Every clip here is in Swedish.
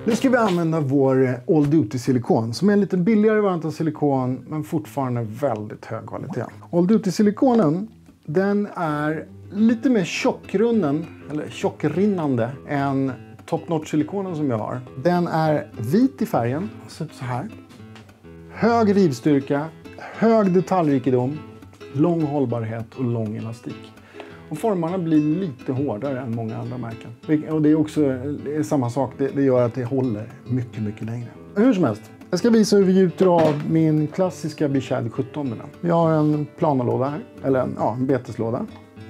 Nu ska vi använda vår All Duty silikon som är en lite billigare variant av silikon men fortfarande väldigt hög kvalitet. All Duty silikonen, den är lite mer tjockrunden eller tjockrinnande än Top Notch silikonen som jag har. Den är vit i färgen, ser ut så här. Hög rivstyrka, hög detaljrikedom, lång hållbarhet och lång elastik. Och formarna blir lite hårdare än många andra märken. Och det är också samma sak, det gör att det håller mycket, mycket längre. Hur som helst, jag ska visa hur vi gjuter av min klassiska Beshad 17 med den. Vi har en planalåda här, eller en beteslåda.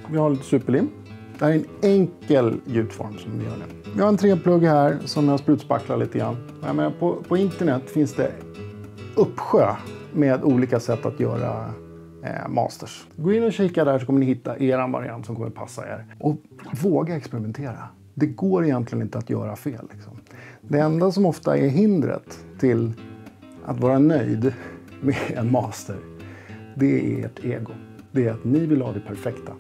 Vi har lite superlim. Det här är en enkel gjutform som vi gör nu. Vi har en 3-plugg här som jag sprutspacklar lite grann. Men på internet finns det uppsjö med olika sätt att göra masters. Gå in och kika där så kommer ni hitta er variant som kommer passa er. Och våga experimentera. Det går egentligen inte att göra fel. Liksom. Det enda som ofta är hindret till att vara nöjd med en master, det är ert ego. Det är att ni vill ha det perfekta.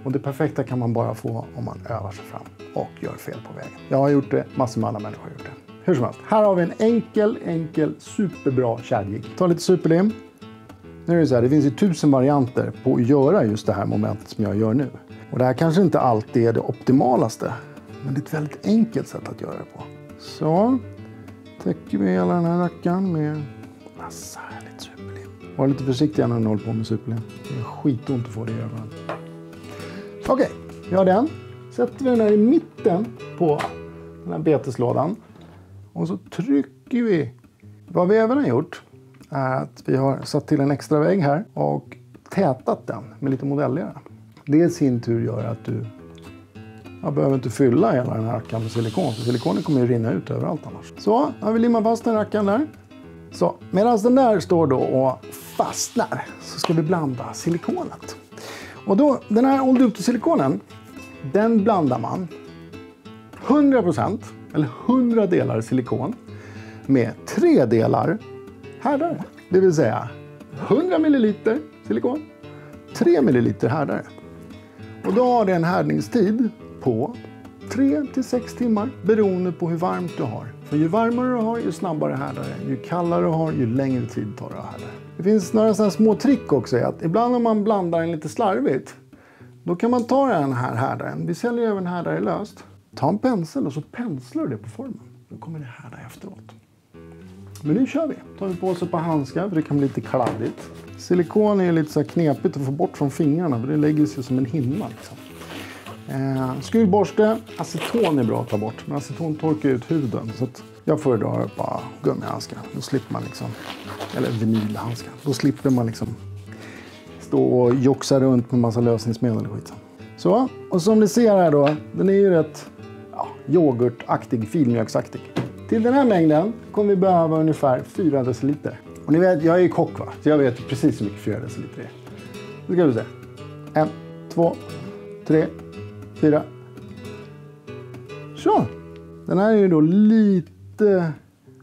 Och det perfekta kan man bara få om man övar sig fram och gör fel på vägen. Jag har gjort det, massor med andra människor har gjort det. Hur som helst, här har vi en enkel, superbra kärjig. Ta lite superlim. Nu är det så här, det finns ju 1000 varianter på att göra just det här momentet som jag gör nu. Och det här kanske inte alltid är det optimalaste. Men det är ett väldigt enkelt sätt att göra det på. Så täcker vi hela den här rackaren med massa härligt superlim. Var lite försiktiga när ni håller på med superlim. Det är skitont att få det i ögonen. Okej, vi har den. Sätter vi den här i mitten på den här beteslådan. Och så trycker vi. Vad vi även har gjort är att vi har satt till en extra vägg här och tätat den med lite modellera. Det i sin tur gör att du behöver inte fylla hela den här rackaren med silikon. För silikonen kommer ju rinna ut överallt annars. Så, har vi limmat fast den rackaren där. Så, medan den där står då och fastnar så ska vi blanda silikonet. Och då, den här All Duty silikonen, den blandar man 100% eller 100 delar silikon med 3 delar härdare. Det vill säga 100 ml silikon, 3 ml härdare. Och då har det en härdningstid på 3-6 timmar beroende på hur varmt du har. För ju varmare du har, ju snabbare härdare. Ju kallare du har, ju längre tid tar det att härdare. Det finns några sådana små trick också. Att ibland om man blandar den lite slarvigt, då kan man ta den här härdaren. Vi säljer även härdare löst. Ta en pensel och så penslar du det på formen. Då kommer det härda efteråt. Men nu kör vi. Tar vi på oss ett par handskar för det kan bli lite kladdigt. Silikon är lite så här knepigt att få bort från fingrarna för det lägger sig som en hinna. Liksom. Skurborste, aceton är bra att ta bort. Men aceton torkar ut huden. Så att jag föredrar bara gummihandskar. Då slipper man liksom, eller vinylhandskar. Då slipper man liksom stå och joxa runt med massa lösningsmedel och skit. Så, och som ni ser här då, den är ju rätt yoghurtaktig, filmjölksaktig. Till den här mängden kommer vi behöva ungefär 4 deciliter. Och ni vet, jag är ju kock va? Så jag vet precis hur mycket 4 deciliter är. Nu ska vi se. 1, 2, 3, 4. Så. Den här är ju då lite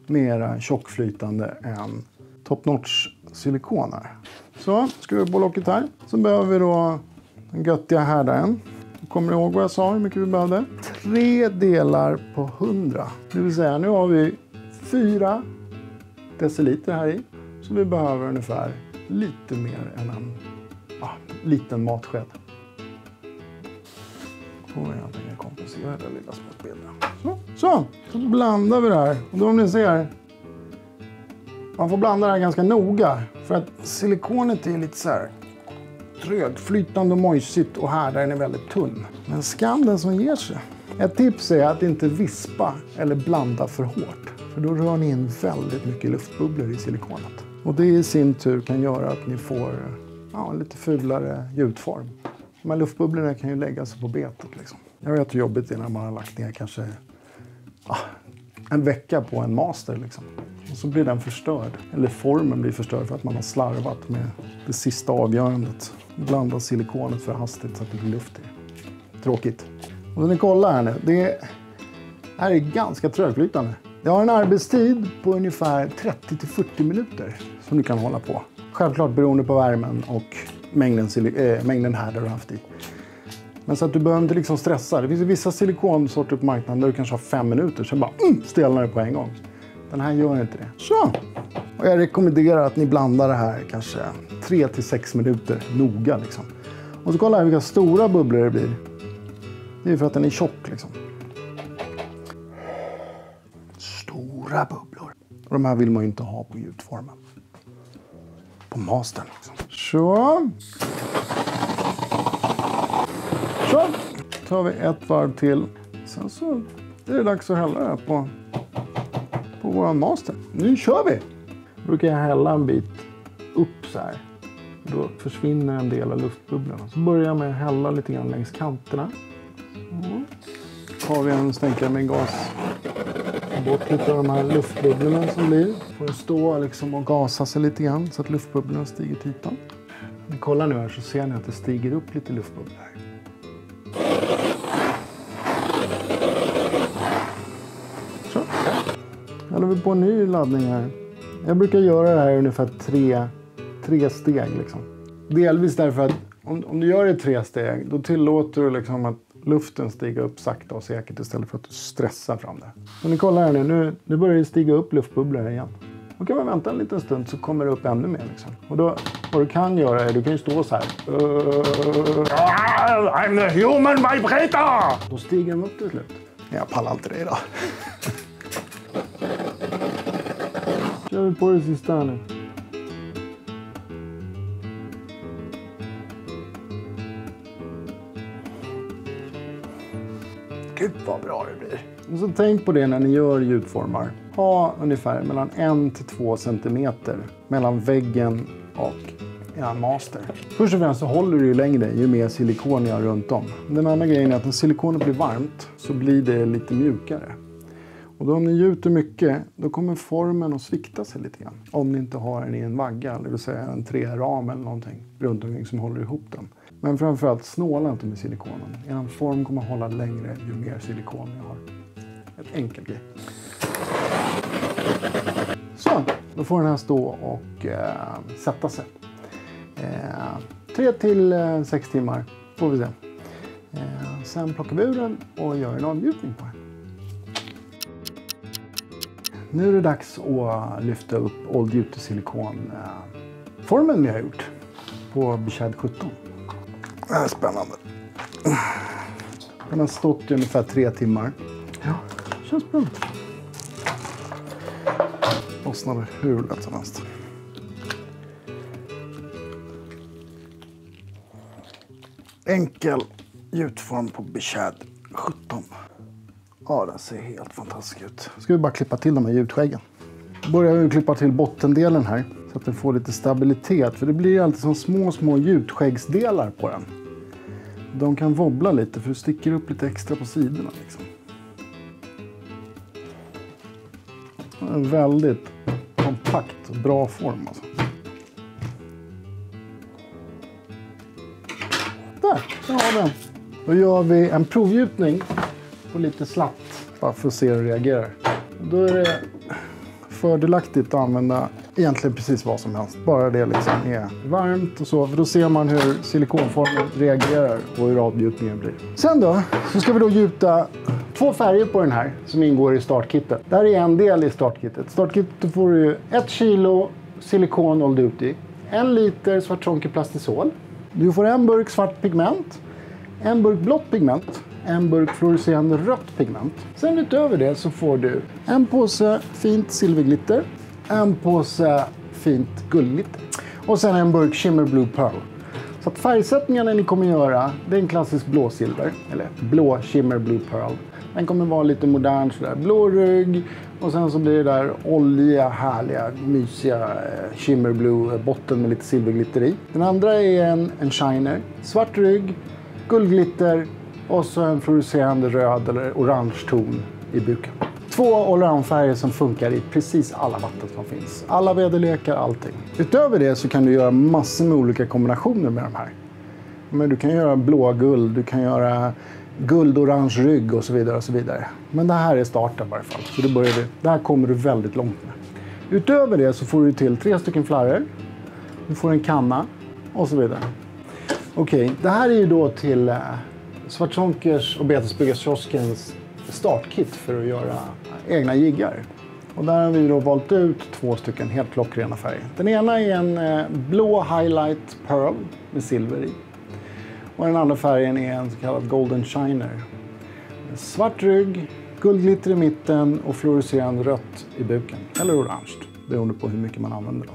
mera tjockflytande än Top Notch silikoner. Så, skruva på locket här. Så behöver vi då den göttiga härdaren. Kommer du ihåg vad jag sa hur mycket vi behövde? 3 delar på 100. Det vill säga nu har vi 4 deciliter här i. Så vi behöver ungefär lite mer än en liten matsked. Får jag tänka kompensera det lilla smått. Så blandar vi det här. Och då om ni ser, man får blanda det här ganska noga. För att silikonet är lite så här trögflytande och mojsigt och härdaren är väldigt tunn. Men skam den som ger sig. Ett tips är att inte vispa eller blanda för hårt. För då rör ni in väldigt mycket luftbubblor i silikonet. Och det i sin tur kan göra att ni får en lite fulare gjutform. De här luftbubblorna kan ju lägga sig på betet liksom. Jag vet hur jobbigt det är när man har lagt ner kanske en vecka på en master liksom. Och så blir den förstörd. Eller formen blir förstörd för att man har slarvat med det sista avgörandet. Blanda silikonet för hastigt så att det blir luft i. Tråkigt. Och så ni kollar här nu. Det här är ganska trögflytande. Det har en arbetstid på ungefär 30-40 minuter som du kan hålla på. Självklart beroende på värmen och mängden här du har haft i. Men så att du behöver inte liksom stressa. Det finns vissa silikonsorter på marknaden där du kanske har 5 minuter. Sen bara stelnar det på en gång. Den här gör inte det. Så! Och jag rekommenderar att ni blandar det här kanske 3 till 6 minuter noga liksom. Och så kolla här vilka stora bubblor det blir. Det är för att den är tjock liksom. Stora bubblor. Och de här vill man ju inte ha på gjutformen. På mastern liksom. Så. Så. Tar vi ett varv till. Sen så är det dags att hälla det här på våran master. Nu kör vi! Brukar jag hälla en bit upp så här. Då försvinner en del av luftbubblorna. Så börjar jag med att hälla lite grann längs kanterna. Har vi en stänkare med gas. Bort lite av de här luftbubblorna som blir. Får stå liksom och gasa sig lite grann så att luftbubblorna stiger till ytan. Kolla nu här så ser ni att det stiger upp lite luftbubblor här. Så. Häller vi på en ny laddning här. Jag brukar göra det här ungefär tre steg liksom. Delvis därför att om du gör det i 3 steg då tillåter du liksom att luften stiger upp sakta och säkert istället för att du stressar fram det. Så ni kollar här nu börjar det stiga upp luftbubblor här igen. Då kan man vänta en liten stund så kommer det upp ännu mer liksom. Och då, vad du kan göra är, du kan ju stå så här. I'm the human vibrator! Då stiger de upp till slut. Jag pallar inte det idag. Kör vi på det sista här nu. Gud vad bra det blir. Och så tänk på det när ni gör gjutformar. Ha ungefär mellan 1 till 2 centimeter mellan väggen och en master. Först och främst så håller det ju längre ju mer silikon ni har runt om. Den andra grejen är att när silikonet blir varmt så blir det lite mjukare. Och då om ni gjuter mycket, då kommer formen att svikta sig lite grann. Om ni inte har den i en vagga, det vill säga en träram eller någonting runt omkring som håller ihop den. Men framförallt snåla inte med silikonen. Er form kommer att hålla längre ju mer silikon ni har. Ett enkelt grej. Så, då får den här stå och sätta sig. 3 till 6 timmar får vi se. Sen plockar vi ur den och gör en avgjutning på den. Nu är det dags att lyfta upp Old Duty silikon formen vi har gjort på Bechad 17. Det här är spännande. Den har stått i ungefär 3 timmar. Ja, känns bra. Lossnade hur lätt som helst. Enkel gjutform på Bechad 17. Ja, den ser helt fantastisk ut. Ska vi bara klippa till de här gjutskäggen. Börjar vi klippa till bottendelen här så att den får lite stabilitet. För det blir alltid som små gjutskäggsdelar på den. De kan wobbla lite för det sticker upp lite extra på sidorna liksom. En väldigt kompakt och bra form alltså. Där har vi den. Då gör vi en provgjutning på lite slatt. Bara för att se hur det reagerar. Då är det fördelaktigt att använda egentligen precis vad som helst. Bara det liksom är varmt och så. För då ser man hur silikonformen reagerar och hur avgjutningen blir. Sen då så ska vi då gjuta 2 färger på den här som ingår i startkittet. Det här är en del i startkittet. Startkittet får du 1 kilo silikon Old Duty. 1 liter svarttrånkeplastisol. Du får 1 burk svart pigment. 1 burk blått pigment. 1 burk fluorescerande rött pigment. Sen utöver det så får du 1 påse fint silverglitter. 1 påse fint guldglitter. Och sen 1 burk Shimmer Blue Pearl. Så att färgsättningarna ni kommer göra, det är en klassisk blå silver. Eller blå Shimmer Blue Pearl. Den kommer vara lite modern sådär. Blå rygg. Och sen så blir det där oljiga, härliga, mysiga Shimmer Blue botten med lite silverglitter i. Den andra är en shiner. Svart rygg, guldglitter. Och så en fluorescerande röd eller orange ton i buken. 2 allround-färger som funkar i precis alla vatten som finns. Alla väderlekar, allting. Utöver det så kan du göra massor med olika kombinationer med de här. Men du kan göra blåguld, du kan göra guld-orange rygg och så vidare och så vidare. Men det här är starten i varje fall. Så det här kommer du väldigt långt med. Utöver det så får du till 3 stycken flarror. Du får en kanna och så vidare. Okej, det här är ju då till Svartzonkers och Betesbyggarkioskens startkit för att göra egna jiggar. Och där har vi då valt ut 2 stycken helt klockrena färger. Den ena är en blå highlight pearl med silver i. Och den andra färgen är en så kallad golden shiner. Svart rygg, guldglitter i mitten och fluorescerande rött i buken. Eller orange, beroende på hur mycket man använder. Då.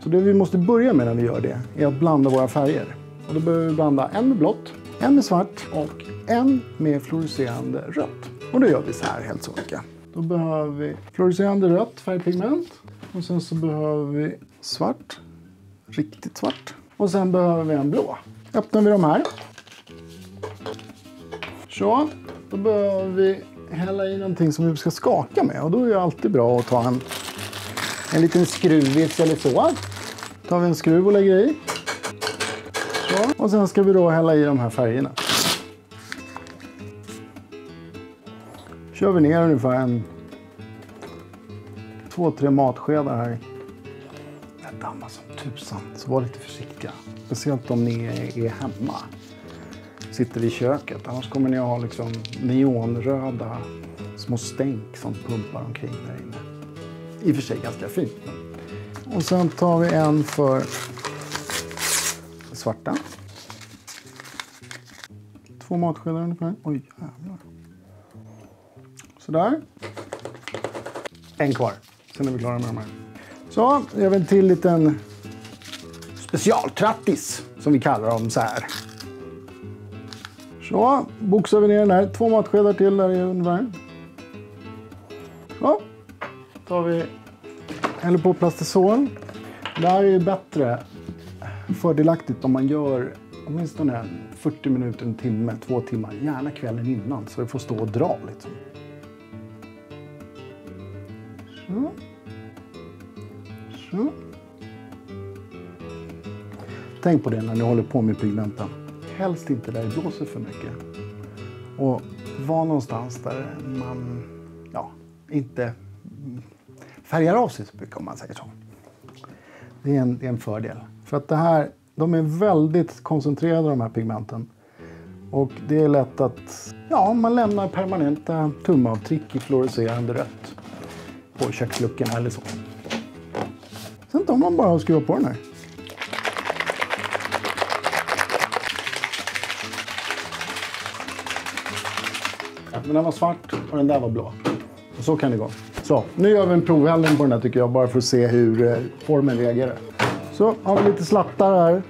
Så det vi måste börja med när vi gör det är att blanda våra färger. Och då behöver vi blanda en med blått, en med svart och en med fluorescerande rött. Och då gör vi så här helt sonika. Då behöver vi fluorescerande rött färgpigment. Och sen så behöver vi svart, riktigt svart. Och sen behöver vi en blå. Öppnar vi de här. Så, då behöver vi hälla i någonting som vi ska skaka med. Och då är det alltid bra att ta en liten skruvvis eller så. Tar vi en skruv och lägger i. Så, och sen ska vi då hälla i de här färgerna. Kör vi ner ungefär 2-3 matskedar här. Det dammar som tusan, så var lite försiktiga. Speciellt om ni är hemma. Sitter i köket, annars kommer ni att ha liksom neonröda små stänk som pumpar omkring där inne. I och för sig ganska fint. Och sen tar vi en för svarta. 2 matskedar ungefär. Oj jävlar. Sådär. En kvar. Sen är vi klara med de här. Så, jag vill till en liten specialtrattis som vi kallar dem så här. Så, boxar vi ner den här. 2 matskedar till där i ungefär. Så, tar vi häller på plastisol. Det här är ju bättre fördelaktigt om man gör åtminstone 40 minuter, en timme, 2 timmar. Gärna kvällen innan så det får stå och dra lite. Så. Så. Tänk på det när ni håller på med pigmenten. Helst inte där det blåser för mycket. Och var någonstans där man inte färgar av sig så mycket om man säger så. Det är en fördel. För att de är väldigt koncentrerade de här pigmenten. Och det är lätt att man lämnar permanenta tumavtryck i fluorescerande rött på köksluckorna eller så. Sen tar man bara och skruvar på den här. Men den var svart och den där var blå. Och så kan det gå. Så, nu gör vi en provhällning på den här tycker jag. Bara för att se hur formen reagerar. Så har vi lite slattar här.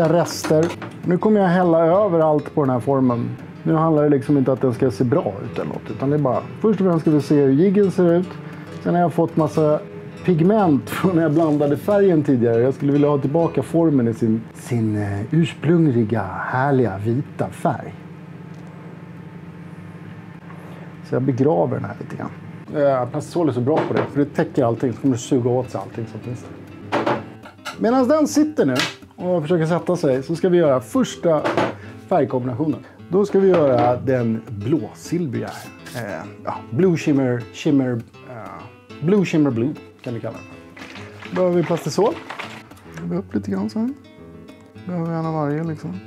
Rester. Nu kommer jag hälla över allt på den här formen. Nu handlar det liksom inte att den ska se bra ut eller något. Utan det är bara, först och främst ska vi se hur jiggen ser ut. Sen har jag fått massa pigment från när jag blandade färgen tidigare. Jag skulle vilja ha tillbaka formen i sin ursprungliga, härliga, vita färg. Så jag begraver den här lite grann. Plastisol är så bra på det, för det täcker allting. Så kommer det suga åt sig allting som finns. Medan den sitter nu och försöker sätta sig så ska vi göra första färgkombinationen. Då ska vi göra den blåsilvriga. Blue shimmer blue kan vi kalla det. Då behöver vi plastisol. Vi upp lite grann så här. Behöver vi en av varje liksom.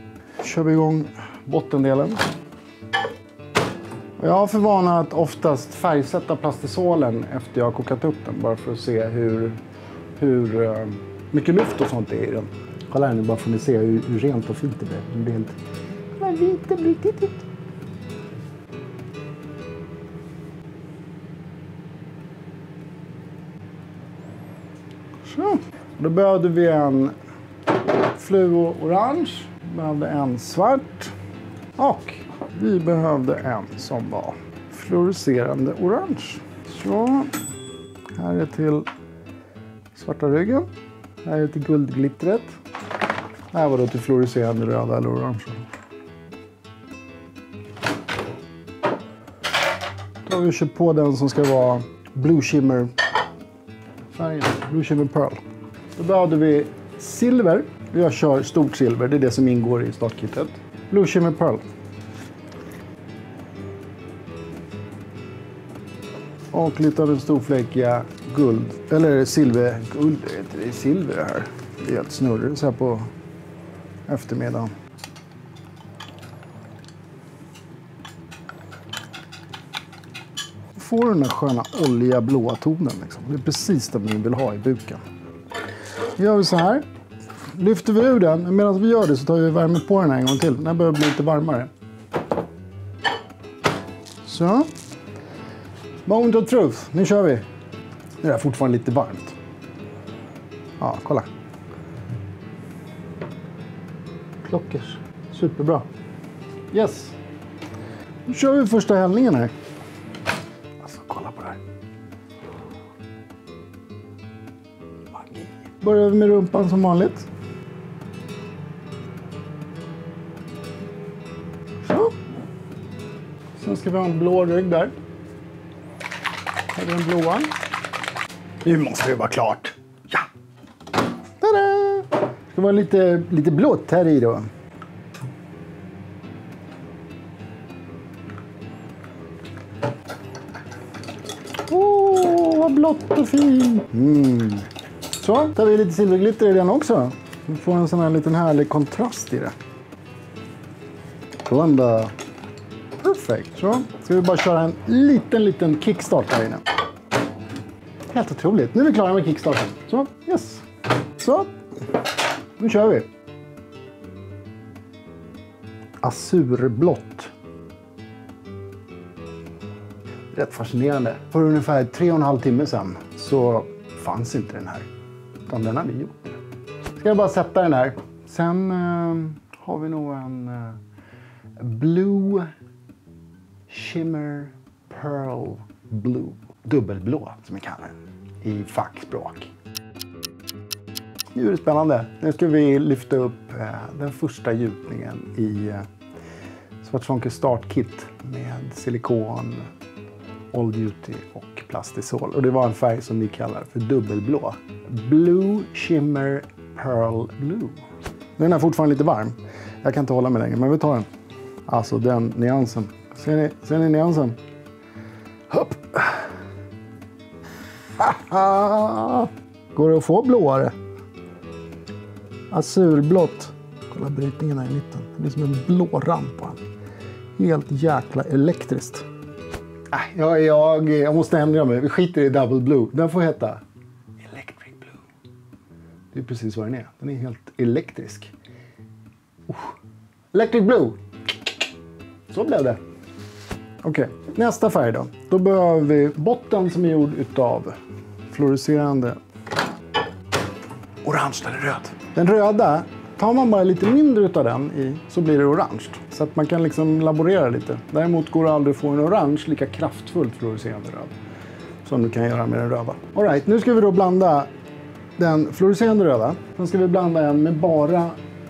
Kör vi igång bottendelen. Jag har för vana att oftast färgsätta plastisolen efter jag har kokat upp den. Bara för att se hur mycket luft och sånt är i den. Kolla här nu bara får ni se hur rent och fint det blir. Det blir helt... Vad fint det blir. Titt. Så. Då behövde vi en fluo-orange. Vi behövde en svart. Och vi behövde en som var fluorescerande orange. Så. Här är till svarta ryggen. Här är till guldglittret. Här var det till fluorescerande röda eller orange. Då har vi köpt på den som ska vara blue shimmer färgen. Blue shimmer pearl. Då behövde vi silver. Jag kör stort silver. Det är det som ingår i startkittet. Blue shimmer pearl. Och lite av den storfläckiga guld. Eller silver. Guld är inte det, silver här. Det är helt snurrigt så här på eftermiddagen. får du den där sköna olja blåa tonen. Liksom. Det är precis det vi vill ha i buken. Nu gör vi så här. Lyfter vi ur den. Medan vi gör det så tar vi värme på den här en gång till. Den här börjar bli lite varmare. Så. Moment of truth. Nu kör vi. Det är fortfarande lite varmt. Ja, kolla. Klockers. Superbra. Yes. Nu kör vi första hällningen här. Alltså, kolla på det här. Börjar vi med rumpan som vanligt. Så. Sen ska vi ha en blå rygg där. Här är den blåa. Nu måste det vara klart. Ja! Tada! Det ska vara lite blått här i då. Åh, vad blått och fint! Så, tar vi lite silverglitter i den också. Vi får en sån här liten härlig kontrast i det. Blanda. Perfekt. Så, ska vi bara köra en liten kickstart här inne. Helt otroligt. Nu är vi klara med kickstarten. Så, yes. Så, nu kör vi. Azurblått. Rätt fascinerande. För ungefär 3,5 timmar sedan så fanns inte den här. Utan den har vi gjort nu. Ska jag bara sätta den här. Sen har vi nog en Blue Shimmer Pearl Blue. Dubbelblå som vi kallar den i fackspråk. Nu är det spännande. Nu ska vi lyfta upp den första gjutningen i Svartzonke Startkit med silikon, Old Duty och plastisol. Och det var en färg som vi kallar för dubbelblå. Blue Shimmer Pearl Blue. Den är fortfarande lite varm. Jag kan inte hålla mig längre, men vi tar den. Alltså den nyansen. Ser ni nyansen? Hopp! Går det att få blåare? Azurblått. Kolla brytningen här i mitten. Det är som en blå rand på den. Helt jäkla elektriskt. Jag måste ändra mig. Vi skiter i Double Blue. Den får heta Electric Blue. Det är precis vad den är. Den är helt elektrisk. Electric Blue. Så blev det. Okej, nästa färg då. Då behöver vi botten som är gjord utav fluorescerande orange eller röd. Den röda, tar man bara lite mindre utav den i så blir det orange. Så att man kan liksom laborera lite. Däremot går det aldrig att få en orange lika kraftfullt fluorescerande röd som du kan göra med den röda. All right, nu ska vi då blanda den fluorescerande röda. Sen ska vi blanda en med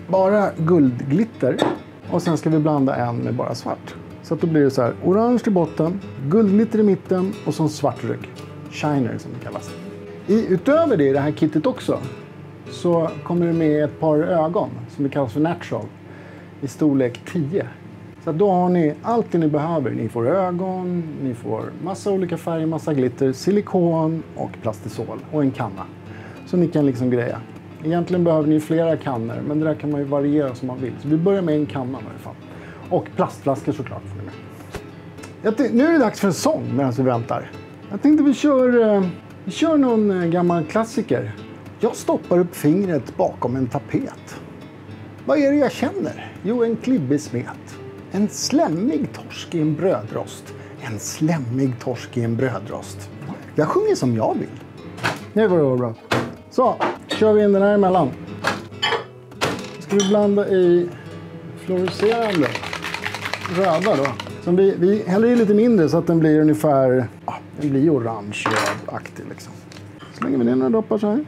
bara guldglitter. Och sen ska vi blanda en med bara svart. Så att då blir det så här orange i botten, guldglitter i mitten och så en svart rygg. Shiner som det kallas. Utöver det i det här kittet också så kommer det med ett par ögon som det kallas för natural i storlek 10. Så att då har ni allt det ni behöver. Ni får ögon, ni får massa olika färger, massa glitter, silikon och plastisol och en kanna. Så ni kan liksom greja. Egentligen behöver ni flera kannor, men det där kan man ju variera som man vill. Så vi börjar med en kanna i alla fall. Och plastflaskor såklart får ni med. Nu är det dags för en sång medan vi väntar. Jag tänkte vi kör någon gammal klassiker. Jag stoppar upp fingret bakom en tapet. Vad är det jag känner? Jo, en klibbig smet. En slemmig torsk i en brödrost. En slemmig torsk i en brödrost. Jag sjunger som jag vill. Nu var det bra. Så, kör vi in den här emellan. Ska vi blanda i fluorescerande röda då. Som vi häller i lite mindre så att den blir ungefär, den blir orange-rödaktig liksom. Slänger vi ner några droppar så här.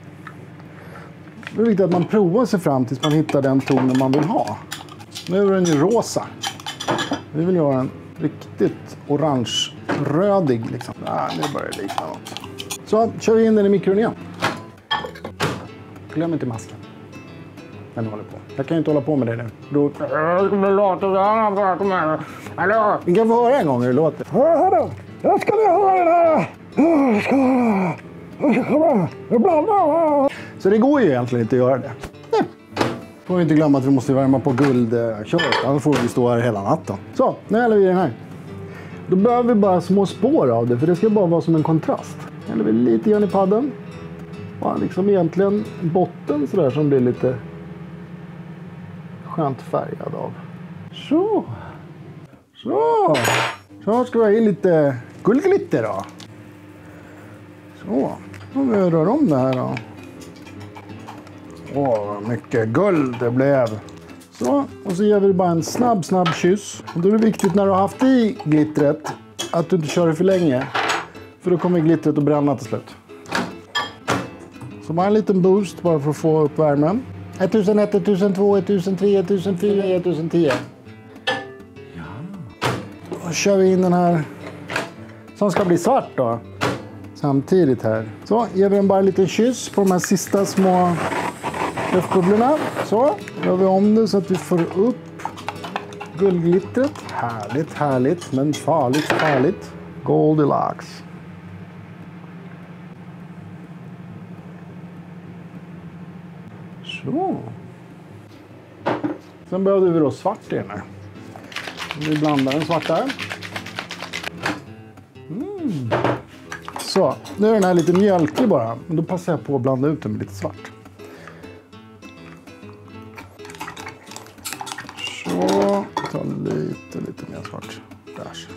Det är viktigt att man provar sig fram tills man hittar den tonen man vill ha. Nu är den ju rosa. Vi vill ha en riktigt orange-rödig liksom. Nu börjar det likna något. Så kör vi in den i mikron igen. Glöm inte masken. Den håller på. Jag kan ju inte hålla på med det nu. Då... Vi kan få höra en gång hur det låter. Hallå! Jag ska höra det! Så det går ju egentligen inte att göra det. Får vi inte glömma att vi måste värma på guldköret. Annars får vi stå här hela natten. Så, nu häller vi den här. Då behöver vi bara små spår av det, för det ska bara vara som en kontrast. Eller vi lite grann i padden. Ja, liksom egentligen botten sådär som blir lite skönt färgad av. Så. Så ska vi ha in lite guldglitter då. Så. Då vi rör om det här då. Åh, mycket guld det blev. Så, och så ger vi bara en snabb kyss. Och då är det viktigt när du har haft i glittret att du inte kör det för länge. För då kommer glittret att bränna till slut. Så bara en liten boost bara för att få upp värmen. 1001, 1002, 1003, 1004, 1010. Ja. Då kör vi in den här som ska bli svart då. Samtidigt här. Så ger vi den bara en liten kyss på de här sista små luftbubblorna. Så gör vi om det så att vi får upp guldglittret. Härligt, men farligt. Goldilocks. Så. Sen behöver vi då svart i den här. Vi blandar den svart där. Så, nu är den här lite mjölkig bara. Men då passar jag på att blanda ut den med lite svart. Så, ta lite mer svart. Där.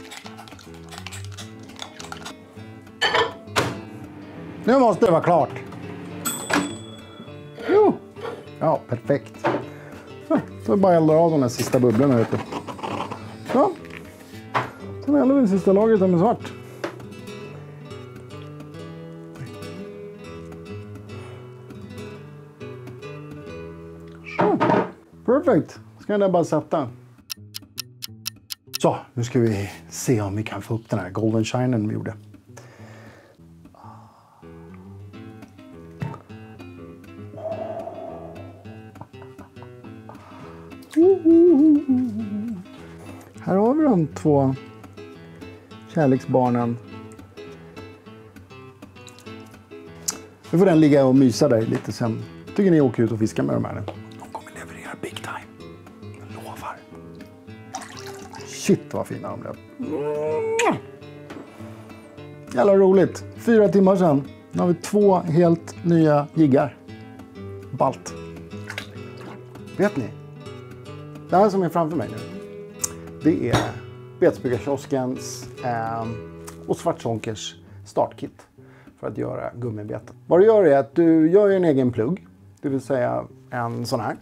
Nu måste det vara klart. Jo. Ja, perfekt. Så bara eldar av de här sista bubblorna ute. Så. Sen eldar vi det sista lagret med svart. Så. Perfekt. Ska jag bara sätta. Så, nu ska vi se om vi kan få upp den här golden shinen vi gjorde. Här har vi de två kärleksbarnen. Nu får den ligga och mysa där lite sen. Tycker ni åker ut och fiskar med de här nu? De kommer leverera big time. Jag lovar. Shit vad fina de blev. Jävla roligt. 4 timmar sedan. Nu har vi 2 helt nya jiggar. Balt. Vet ni? Det här som är framför mig nu. Det är Betesbyggarkioskens och Svartzonkers startkit för att göra gummibeten. Vad du gör är att du gör en egen plugg. Det vill säga en sån här.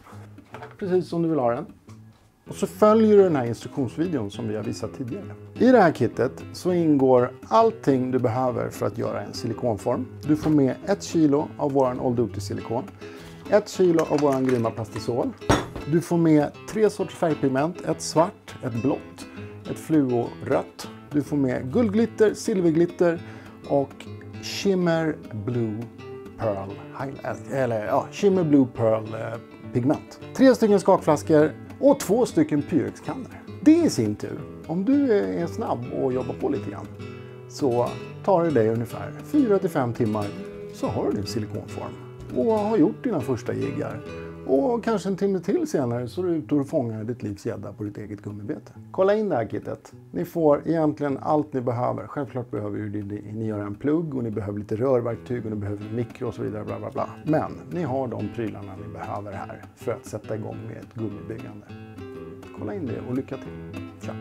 Precis som du vill ha den. Och så följer du den här instruktionsvideon som vi har visat tidigare. I det här kittet så ingår allting du behöver för att göra en silikonform. Du får med 1 kilo av våran Old Duty silikon. 1 kilo av våran grymma plastisol. Du får med 3 sorts färgpigment. Ett svart, ett blått, ett fluorött. Du får med guldglitter, silverglitter och Shimmer Blue Pearl Shimmer Blue Pearl pigment. 3 stycken skakflaskor och 2 stycken Pyrex-kannor. Det i sin tur, om du är snabb och jobbar på lite grann, så tar det dig ungefär 4-5 timmar så har du din silikonform och har gjort dina första jiggar. Och kanske en timme till senare så är du ute och fångar ditt livs gädda på ditt eget gummibete. Kolla in det här kittet. Ni får egentligen allt ni behöver. Självklart behöver ni göra en plugg och ni behöver lite rörverktyg och ni behöver mikro och så vidare. Bla bla bla. Men ni har de prylarna ni behöver här för att sätta igång med ett gummibyggande. Kolla in det och lycka till. Tja!